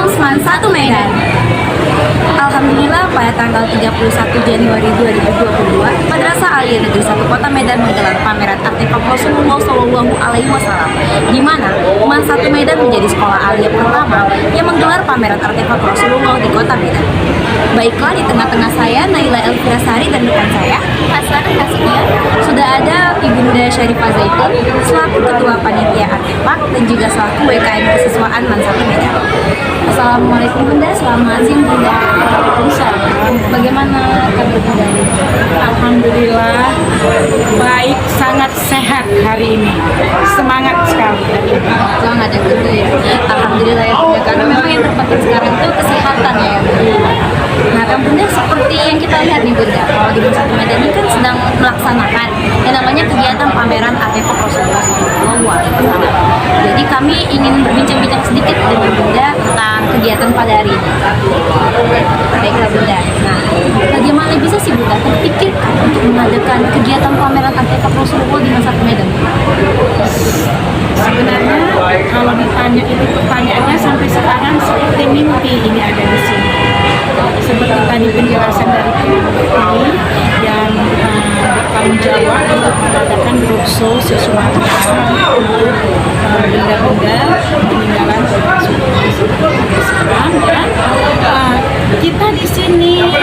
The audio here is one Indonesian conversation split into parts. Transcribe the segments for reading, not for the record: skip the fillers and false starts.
Osman 1 Medan. Alhamdulillah pada tanggal 31 Januari 2022, Madrasah Aliyah Negeri 1 Kota Medan menggelar pameran artefak Rasulullah Shallallahu Alaihi Wasallam, di mana MAN 1 Medan menjadi sekolah aliyah pertama yang menggelar pameran artefak Rasulullah di Kota Medan. Baiklah, di tengah-tengah saya Naila Elvira Sari dan depan saya Hasan Kasihnya sudah ada Ibunda Syarifah Zaitun selaku Ketua Panitia Artefak dan juga selaku WKM Kesiswaan MAN 1 Medan. Assalamualaikum Bunda, selamat siang Bunda. Waalaikumsalam. Bagaimana kabar Bunda? Alhamdulillah baik, sangat sehat hari ini. Semangat sekali. Semangat ya Bunda ya. Alhamdulillah ya Bunda, karena memang yang terpenting sekarang itu kesehatan ya Bunda. Nah kan Bunda, seperti yang kita lihat nih Bunda, kalau di MAN 1 Medan ini kan sedang melaksanakan yang namanya kegiatan pameran artefak Rasulullah SAW. Jadi kami ingin berbincang-bincang sedikit dengan Bunda tentang kegiatan pada hari ini. Baiklah Bunda. Nah, bagaimana bisa sih Bunda terpikirkan untuk mengadakan kegiatan pameran artefak Rasulullah di MAN 1 Medan? Sebenarnya kalau ditanya itu pertanyaannya sampai sekarang seperti mimpi ini ada di sini. Seperti tadi penjelasan dari ini yang bertanggung jawab untuk mengadakan brosur sesuatu untuk benda-benda peninggalan Rasulullah. Dan kita di sini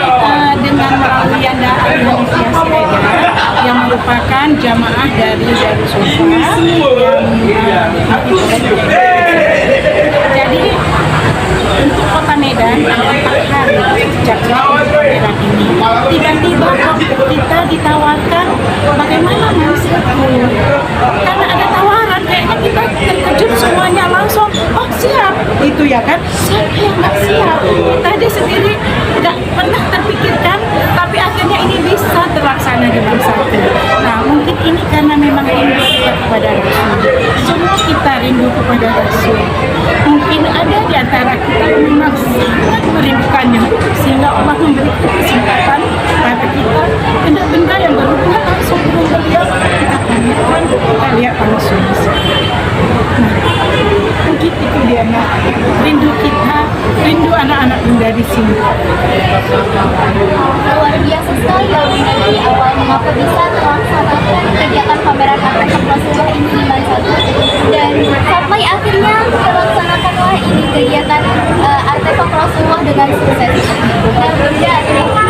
dengan melalui Yanda Al-Hanifiah Siregar yang merupakan jamaah dari Darussofa yang jadi untuk Kota Medan yang 4 hari sejak pameran ini tiba-tiba kita ditawarkan bagaimana mau karena ada tawaran, kayaknya kita terkejut semuanya langsung oh siap itu ya kan, siapa yang nggak siap, kita aja sendiri nggak pernah terpikirkan tapi akhirnya ini bisa terlaksana di MAN 1. Nah mungkin ini karena memang rindu kita kepada Rasul, semua kita rindu kepada Rasul, mungkin ada di antara kita yang memang sangat merindukannya sehingga Allah memberikan kesempatan pada kita benda-benda yang berhubungan langsung dengan beliau kita pamerkan, kita lihat langsung. Nah, mungkin itu dia Mak, rindu kita, rindu anak-anak Bunda di sini. Luar biasa sekali ya Bunda, dari awal mengapa bisa melaksanakan kegiatan pameran artefak Rasulullah ini di MAN 1 dan sampai akhirnya terlaksanakanlah ini kegiatan artefak Rasulullah dengan sukses. Nah Bunda,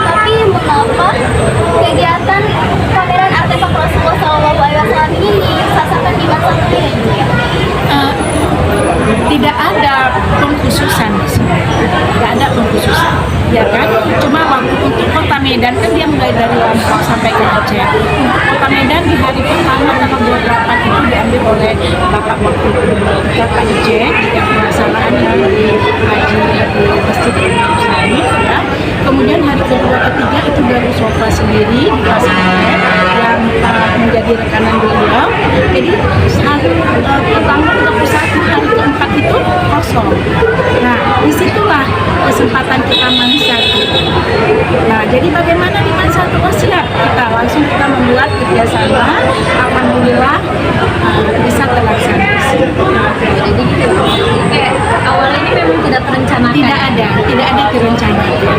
tapi mengapa kegiatan pameran artefak Rasulullah SAW ini dilaksanakan di MAN 1 Medan? Tidak ada pengkhususan di sini, tidak ada pengkhususan, ya kan? Cuma waktu untuk Kota Medan kan dia mulai dari Lampung sampai ke Aceh. Untuk Kota Medan di hari pertama tanggal 28 itu diambil oleh Bapak Wakil Gubernur Bapak Ije yang pelaksanaan di haji di Masjid Al-Musallim, ya. Kemudian hari kedua ketiga itu Darussofa sendiri di Pasar yang menjadi rekanan beliau. Jadi hari pertama 31 hari keempat itu kosong. Nah disitulah kesempatan kita MAN 1. Nah jadi bagaimana di MAN 1? Oh siap, kita membuat kerjasama. Alhamdulillah bisa terlaksana. Jadi gitu, kayak awalnya ini memang tidak terencanakan. Tidak ada direncanakan.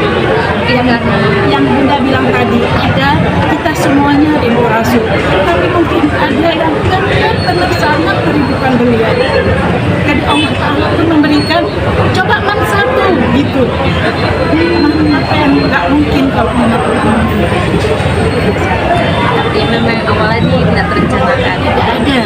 Yang Bunda bilang tadi, ada kita semuanya rindu Rasul, tapi mungkin ada yang benar-benar sangat merindukan beliau. Jadi Allah Ta'ala itu memberikan coba MAN 1 gitu. Apa yang nggak mungkin kalau menurut Tapi memang awalnya ini tidak terencanakan. tidak ada.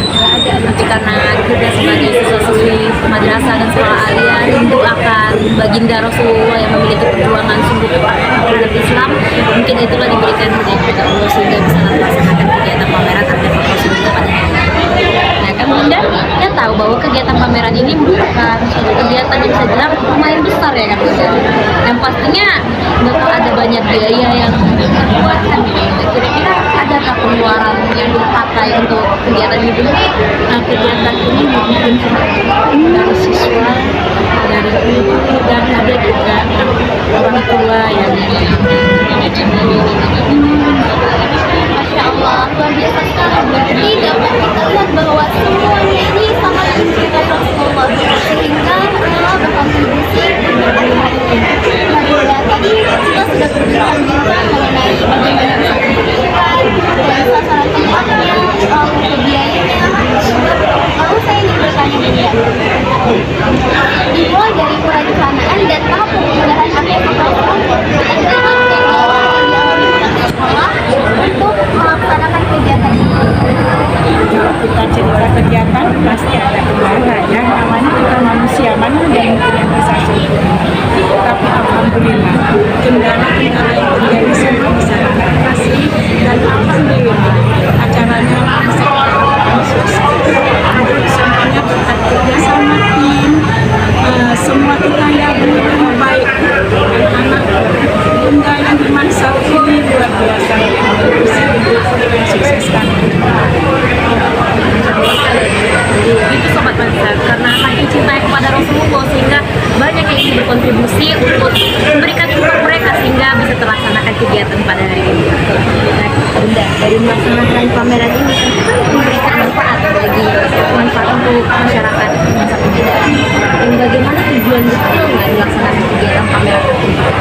Tapi karena kita sebagai siswa-siswi madrasah dan sekolah aliyah rindu akan baginda Rasulullah yang memiliki perjuangan sungguh terhadap Islam, mungkin itulah diberikan hidayah kepada Allah sehingga bisa melaksanakan kegiatan pameran artefak Rasulullah pada hari ini. Nah kan Bunda kan tahu bahwa kegiatan pameran ini merupakan suatu kegiatan yang bisa dibilang lumayan besar ya kan Bunda. Yang pastinya bakal ada banyak biaya yang dikeluarkan gitu. Kira-kira adakah pengeluaran yang dipakai untuk kegiatan ini Bunda? Nah, kegiatan ini mungkin dari siswa, dari guru, dan ada juga orang tua yang Masya Allah, luar biasa sekali. Berarti dapat kita lihat bahwa semuanya ini sangat mencintai Rasulullah sehingga adalah berkontribusi alhamdulillah kendala-kendala yang terjadi semua bisa teratasi dan alhamdulillah acaranya bisa sukses. Semuanya kita kerjasama tim, semua kita yang benar-benar baik. Anak-anak bunda yang dimasak ini luar biasa, bisa sukseskan. Itu sobat Mansa, karena saking cintanya kepada Rasulullah sehingga banyak yang ingin berkontribusi untuk memberikan support mereka sehingga bisa terlaksanakan kegiatan pada hari ini. Nah, Bunda, dari melaksanakan pameran ini kan memberikan manfaat untuk masyarakat masa perbedaan. Dan bagaimana tujuan detailnya dilaksanakan kegiatan pameran tersebut?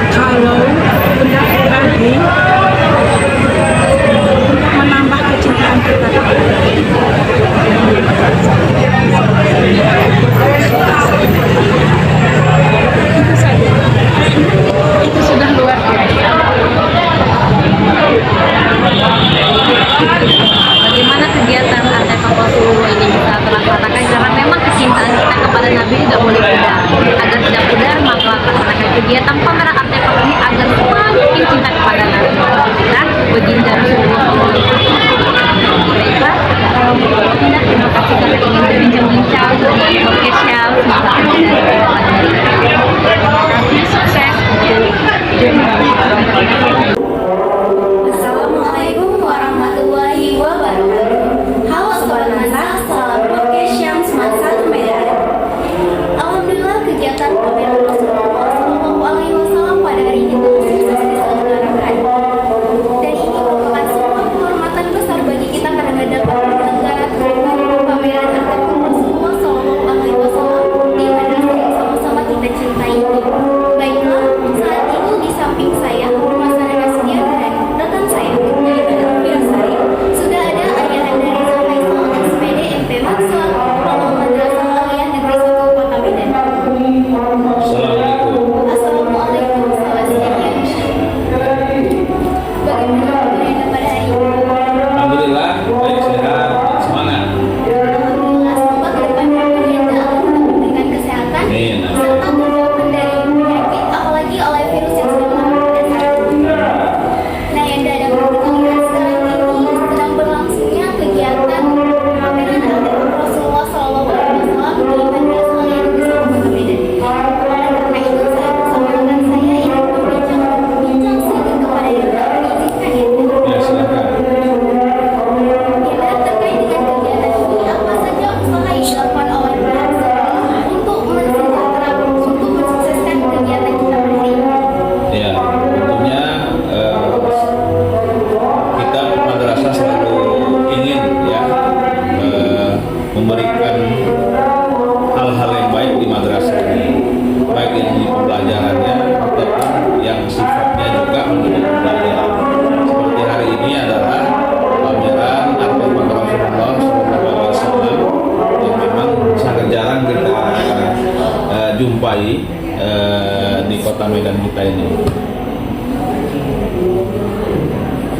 Kalau benda berbagi untuk menambah kecintaan kita kepada itu saja, itu sudah luar biasa. Bagaimana kegiatan Artefak Rasulullah ini bisa terlaksanakan karena memang kecintaan kita kepada Nabi tidak boleh pudar. Agar tidak pudar maka laksanakan kegiatan pameran artefak ini agar semakin cinta kepada Nabi kita baginda Rasulullah SAW. Baiklah, terima kasih karena ingin berbincang-bincang dengan podcast Syam semoga Tapi sukses Assalamualaikum warahmatullahi wabarakatuh. Halo Sobat Mansa, salam podcast Syam Mansa Medan. Alhamdulillah kegiatan pameran Rasulullah SAW pada hari ini telah sukses diselenggarakan. Dan ini merupakan sebuah kehormatan besar bagi kita karena dapat menyelenggarakan pameran artefak Rasulullah SAW di madrasah yang sama-sama kita cintai ini. Baiklah, saat itu di samping saya Mas Nana Setian dan rekan saya Firasari sudah ada Ayahanda Reza Faisal SPD MP Maksa Kepala Madrasah Aliyah Negeri 1 Kota Medan. Assalamualaikum. Selamat siang. Bagaimana Ayahanda pada hari ini? Alhamdulillah, baik, sehat, semangat. Alhamdulillah, semoga kedepannya Ayahanda Allah tetap memberikan kesehatan Amin. serta menjauhkan dari penyakit apalagi oleh virus yang sedang melanda pada saat ini. Nah, Ayahanda dan kita lihat sekarang ini sedang berlangsungnya kegiatan pameran artefak Rasulullah SAW di Madrasah Aliyah Negeri 1 Kota Medan. Karena itu saya bersama rekan saya ingin berbincang sedikit kepada Ayahanda. Izinkan Ayahanda. Ya, silakan. Ayahanda, terkait dengan kegiatan ini, apa saja usaha yang dilakukan oleh Madrasah untuk mensukseskan kegiatan kita pada hari ini? Ya, tentunya kita madrasah selalu ingin ya memberikan hal-hal yang baik di madrasah ini, baik yang di pembelajarannya ataupun yang sifatnya juga menjadi pembelajaran. Seperti hari ini adalah pameran artefak Rasulullah SAW yang memang sangat jarang kita jumpai di kota Medan kita ini.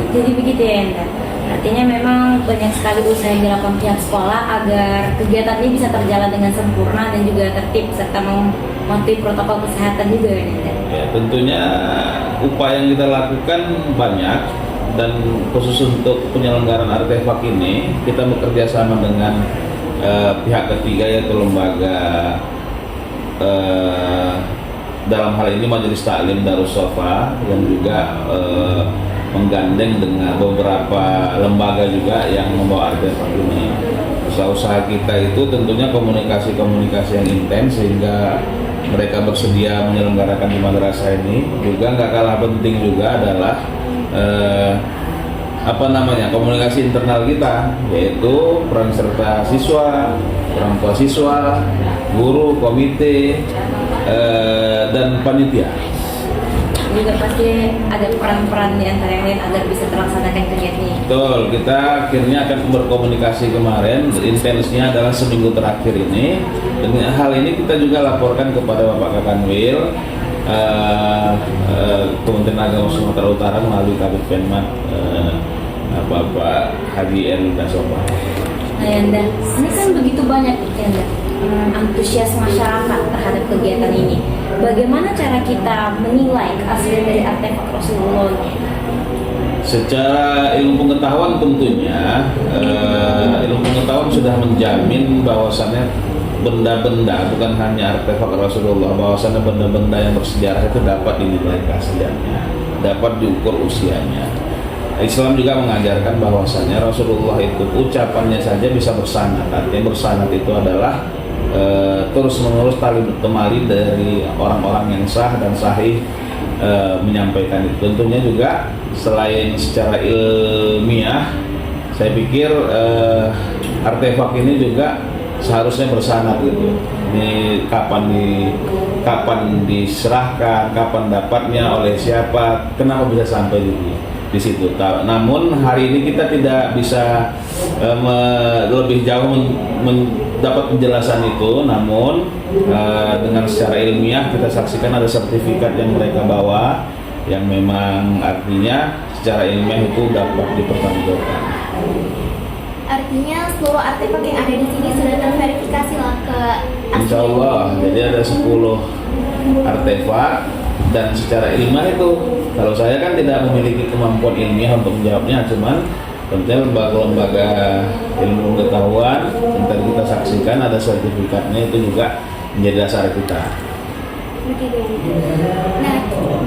Jadi begitu ya Enda. Artinya memang banyak sekali usaha yang dilakukan pihak sekolah agar kegiatan ini bisa terjalan dengan sempurna dan juga tertib serta mematuhi protokol kesehatan juga ya Enda. Ya, tentunya upaya yang kita lakukan banyak dan khusus untuk penyelenggaraan artefak ini kita bekerja sama dengan pihak ketiga yaitu lembaga dalam hal ini Majelis Taklim Darus Sofa yang juga menggandeng dengan beberapa lembaga juga yang membawa artefak ini. Usaha-usaha kita itu tentunya komunikasi-komunikasi yang intens sehingga mereka bersedia menyelenggarakan di madrasah ini. Juga nggak kalah penting juga adalah komunikasi internal kita, yaitu peran serta siswa, orang tua siswa, guru, komite, dan panitia. Juga pasti ada peran-peran di antara yang lain agar bisa terlaksanakan kegiatan ini. Betul, kita akhirnya akan berkomunikasi kemarin, intensnya adalah seminggu terakhir ini. Dan hal ini kita juga laporkan kepada Bapak Kakanwil, Kementerian Agama Sumatera Utara melalui Kabid Penmat, Bapak Haji Erwin Dasopa. Nah Yanda, ini kan begitu banyak Yanda antusias masyarakat terhadap kegiatan ini. bagaimana cara kita menilai keaslian dari artefak Rasulullah? Secara ilmu pengetahuan tentunya, ilmu pengetahuan sudah menjamin bahwasannya benda-benda, bukan hanya artefak Rasulullah, bahwasannya benda-benda yang bersejarah itu dapat dinilai keasliannya, dapat diukur usianya. Islam juga mengajarkan bahwasannya Rasulullah itu ucapannya saja bisa bersanad. Artinya bersanad itu adalah terus menerus tali temali dari orang-orang yang sah dan sahih menyampaikan itu. Tentunya juga selain secara ilmiah, saya pikir artefak ini juga seharusnya bersanad gitu. Ini kapan diserahkan, kapan dapatnya, oleh siapa, kenapa bisa sampai di situ. Namun hari ini kita tidak bisa lebih jauh mendapat penjelasan itu. Namun dengan secara ilmiah kita saksikan ada sertifikat yang mereka bawa, yang memang artinya secara ilmiah itu dapat dipertanggungjawabkan. Artinya seluruh artefak yang ada di sini sudah terverifikasi lah ke Insya Allah, jadi ada 10 artefak, dan secara ilmiah itu, kalau saya kan tidak memiliki kemampuan ilmiah untuk menjawabnya, cuman tentunya lembaga-lembaga ilmu pengetahuan yang tadi kita saksikan ada sertifikatnya, itu juga menjadi dasar kita. Nah,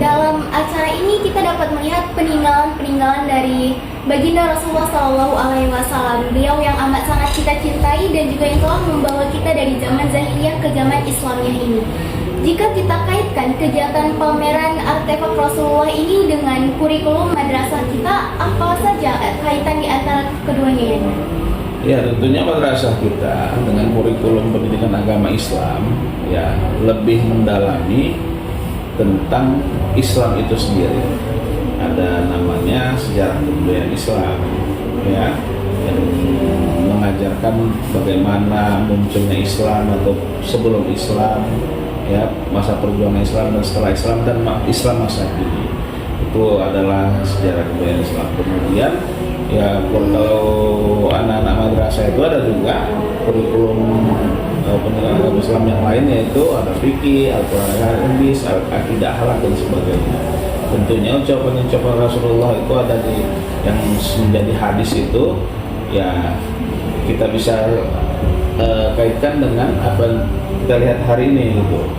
dalam acara ini kita dapat melihat peninggalan dari baginda Rasulullah SAW, beliau yang amat sangat kita cintai dan juga yang telah membawa kita dari zaman Zahiliyah ke zaman Islamiyah ini. Jika kita kaitkan kegiatan pameran artefak Rasulullah ini dengan kurikulum madrasah kita, apa saja kaitan di antara keduanya ya? Ya, tentunya madrasah kita dengan kurikulum pendidikan agama Islam ya lebih mendalami tentang Islam itu sendiri. Ada namanya sejarah kebudayaan Islam ya, yang mengajarkan bagaimana munculnya Islam atau sebelum Islam ya, masa perjuangan Islam dan setelah Islam, dan Islam masa kini. Itu adalah sejarah kebudayaan Islam. Kemudian ya kalau anak-anak madrasah itu ada juga kurikulum pendidikan agama Islam yang lain, yaitu ada fikih, Al-Quran, hadis, akidah, akhlak dan sebagainya. Tentunya ucapan Rasulullah itu ada di yang menjadi hadis itu ya, kita bisa kaitkan dengan apa yang kita lihat hari ini gitu.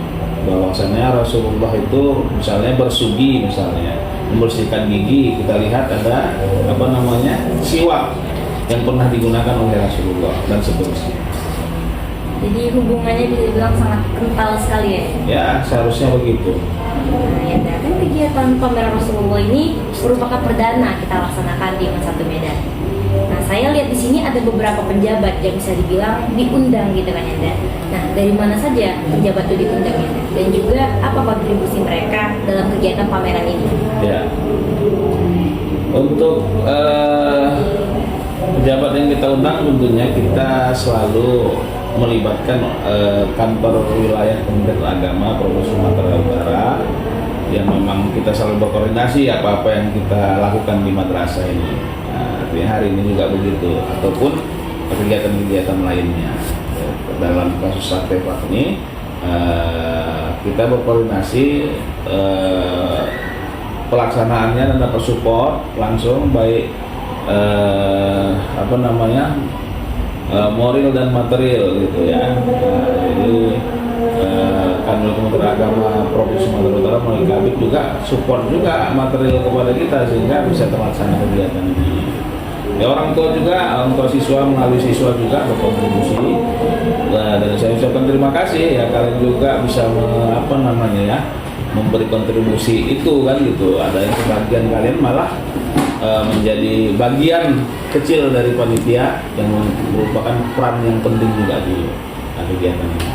Bahwasanya Rasulullah itu misalnya bersugi, misalnya membersihkan gigi, kita lihat ada apa namanya siwak yang pernah digunakan oleh Rasulullah dan seterusnya. Jadi hubungannya bisa dibilang sangat kental sekali ya? Ya, seharusnya begitu. Nah, ya, kan kegiatan pameran Rasulullah ini merupakan perdana kita laksanakan di Mansatu Medan. Nah, saya lihat di sini ada beberapa penjabat yang bisa dibilang diundang gitu kan Yanda. Nah, dari mana saja penjabat itu diundang Yanda? Dan juga apa kontribusi mereka dalam kegiatan pameran ini? Ya, untuk pejabat yang kita undang tentunya kita selalu melibatkan kantor wilayah Kementerian Agama Provinsi Sumatera Utara, yang memang kita selalu berkoordinasi apa-apa yang kita lakukan di madrasah ini. Nah, hari ini juga begitu, ataupun kegiatan-kegiatan lainnya. Dalam kasus artefak ini kita berkoordinasi pelaksanaannya dan dapat support langsung, baik moral dan material gitu ya. Jadi kantor Kementerian Agama Provinsi Sumatera Utara melalui Kabid juga support juga material kepada kita sehingga bisa terlaksana kegiatan ini. Ya, orang tua juga, orang tua siswa melalui siswa juga berkontribusi. Nah, dan saya ucapkan terima kasih ya, kalian juga bisa memberi kontribusi itu kan gitu. Ada yang sebagian kalian malah menjadi bagian kecil dari panitia yang merupakan peran yang penting juga di kegiatan ini.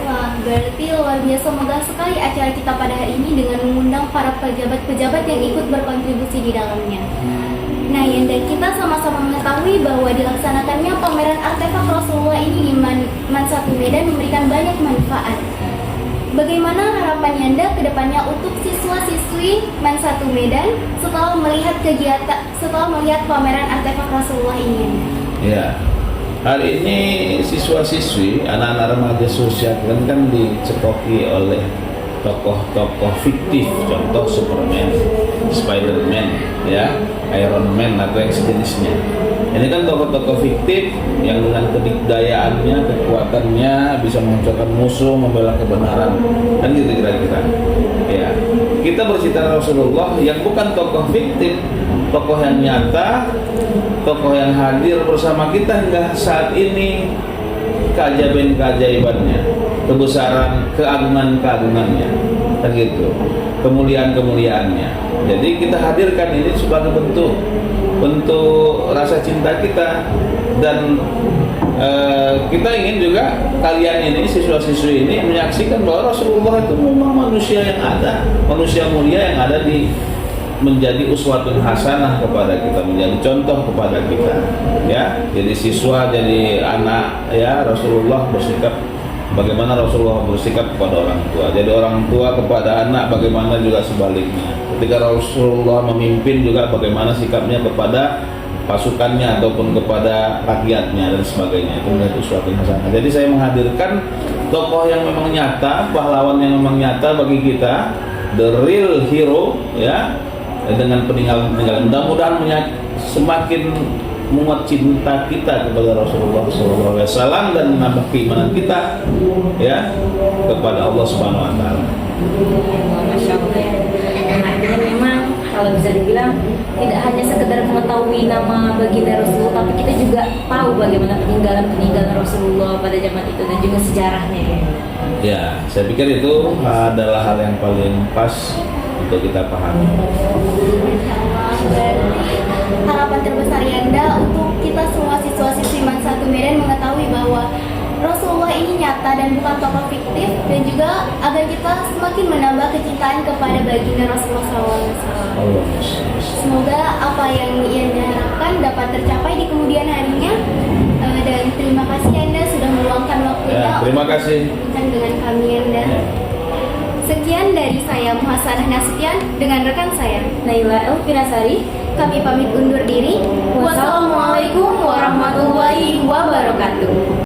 Wah, berarti luar biasa megah sekali acara kita pada hari ini dengan mengundang para pejabat-pejabat yang ikut berkontribusi di dalamnya. Nah, Yanda, kita sama-sama mengetahui bahwa dilaksanakannya pameran artefak Rasulullah ini di Mansatu Medan memberikan banyak manfaat. Bagaimana harapan Yanda ke depannya untuk siswa-siswi Mansatu Medan setelah melihat pameran artefak Rasulullah ini? Ya, hari ini siswa-siswi, anak-anak remaja sosial kan dicekoki oleh tokoh-tokoh fiktif, contoh Superman, Spiderman, ya, Iron Man atau yang sejenisnya. Ini kan tokoh-tokoh fiktif yang dengan kedikdayaannya, kekuatannya bisa memunculkan musuh, membela kebenaran, kan gitu kira-kira. Ya, kita bercerita Rasulullah yang bukan tokoh fiktif, tokoh yang nyata, tokoh yang hadir bersama kita hingga saat ini, keajaiban-keajaibannya, kebesaran, keagungan-keagungannya, kan gitu, kemuliaan-kemuliaannya. Jadi kita hadirkan ini sebagai bentuk rasa cinta kita, dan kita ingin juga kalian ini, siswa-siswi ini, menyaksikan bahwa Rasulullah itu memang manusia yang ada, manusia mulia yang ada di menjadi uswatun hasanah kepada kita, menjadi contoh kepada kita, ya. Jadi siswa, jadi anak, ya, Rasulullah bersikap bagaimana Rasulullah bersikap kepada orang tua, jadi orang tua kepada anak bagaimana juga sebaliknya. Ketika Rasulullah memimpin juga bagaimana sikapnya kepada pasukannya ataupun kepada rakyatnya dan sebagainya. Itu menjadi uswatun hasanah. Jadi saya menghadirkan tokoh yang memang nyata, pahlawan yang memang nyata bagi kita, the real hero, ya, dengan peninggalan. Mudah-mudahan semakin menguat cinta kita kepada Rasulullah SAW dan menambah keimanan kita, ya, kepada Allah Subhanahu Wa Taala. Masya Allah ya. Artinya memang kalau bisa dibilang tidak hanya sekedar mengetahui nama baginda Rasulullah, tapi kita juga tahu bagaimana peninggalan Rasulullah pada zaman itu dan juga sejarahnya ya. Ya, saya pikir itu adalah hal yang paling pas untuk kita pahami. Harapan terbesar Yanda untuk kita semua siswa-siswi MAN 1 Medan mengetahui bahwa Rasulullah ini nyata dan bukan tokoh fiktif, dan juga agar kita semakin menambah kecintaan kepada baginda Rasulullah SAW. Semoga apa yang Yanda harapkan dapat tercapai di kemudian harinya, dan terima kasih Yanda sudah meluangkan waktunya Terima kasih dengan kami Yanda. Sekian dari saya Muhasanah Nasution dengan rekan saya Naila Elvinasari. Kami pamit undur diri. Wassalamualaikum warahmatullahi wabarakatuh.